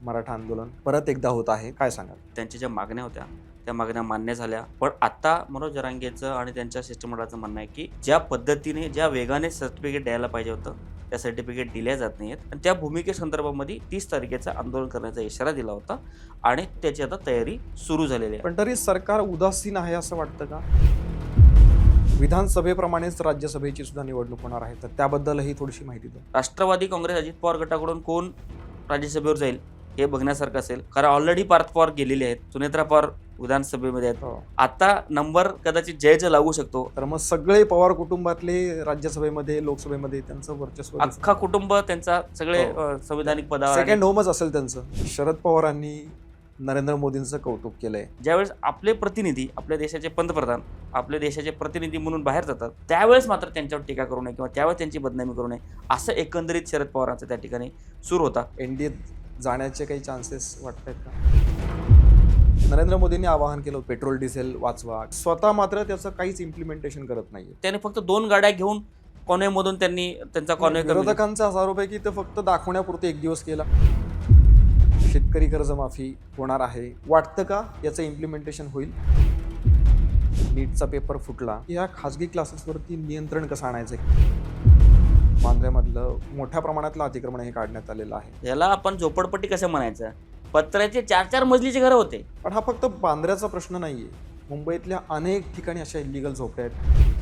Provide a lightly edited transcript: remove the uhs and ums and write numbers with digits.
मराठा आंदोलन परत एकदा होत आहे, काय सांगाल? त्यांच्या ज्या मागण्या होत्या त्या मागण्या मान्य झाल्या, पण आता मनोज जरांगेचं आणि त्यांच्या शिष्टमंडळाचं म्हणणं आहे की ज्या पद्धतीने ज्या वेगाने सर्टिफिकेट द्यायला पाहिजे होतं त्या सर्टिफिकेट दिल्या जात नाहीत आणि त्या भूमिकेसंदर्भामध्ये 30 तारखेचा आंदोलन करण्याचा इशारा दिला होता आणि त्याची आता तयारी सुरू झालेली आहे. पण तरी सरकार उदासीन आहे असं वाटतं का? विधानसभेप्रमाणेच राज्यसभेची सुद्धा निवडणूक होणार आहे, तर त्याबद्दलही थोडीशी माहिती द्या. राष्ट्रवादी काँग्रेस अजित पवार गटाकडून कोण राज्यसभेवर जाईल हे बघण्यासारखं असेल, कारण ऑलरेडी पार्थ पवार गेलेले आहेत, सुनेत्रा पवार विधानसभेमध्ये आहेत. आता नंबर कदाचित जयचं लागू शकतो. तर मग सगळे पवार कुटुंबातले राज्यसभेमध्ये लोकसभेमध्ये त्यांचं वर्चस्व अख्खा कुटुंब त्यांचा सगळे संविधानिक पदावर सेकंड होमच असेल त्यांचं. शरद पवारांनी नरेंद्र मोदींचं कौतुक केलंय. ज्यावेळेस आपले प्रतिनिधी, आपल्या देशाचे पंतप्रधान आपल्या देशाचे प्रतिनिधी म्हणून बाहेर जातात, त्यावेळेस मात्र त्यांच्यावर टीका करू नये किंवा त्यावेळेस त्यांची बदनामी करू नये, असं एकंदरीत शरद पवारांचं त्या ठिकाणी सुरू होता. एनडीएत जाण्याचे काही चान्सेस वाटत आहेत का? नरेंद्र मोदींनी आवाहन केलं पेट्रोल डिझेल वाचवा, स्वतः मात्र त्याचं काहीच इम्प्लिमेंटेशन करत नाहीये. त्याने फक्त 2 गाड्या घेऊन कॉन्वेमधून त्यांनी त्यांचा कॉन्वे विरोधकांचा असा आरोप आहे की ते फक्त दाखवण्यापुरते एक दिवस केला. शेतकरी कर्जमाफी होणार आहे, वाटतं का याचं इम्प्लिमेंटेशन होईल? नीटचा पेपर फुटला, या खाजगी क्लासेसवरती नियंत्रण कसं आणायचं? बांद्र्यामधलं मोठ्या प्रमाणातलं अतिक्रमण हे काढण्यात आलेलं आहे. याला आपण झोपडपट्टी कसं म्हणायचं? पत्र्याचे 4-4 मजलीचे घरं होते. पण हा फक्त बांद्र्याचा प्रश्न नाहीये, मुंबईतल्या अनेक ठिकाणी अशा इलिगल झोपड्या आहेत.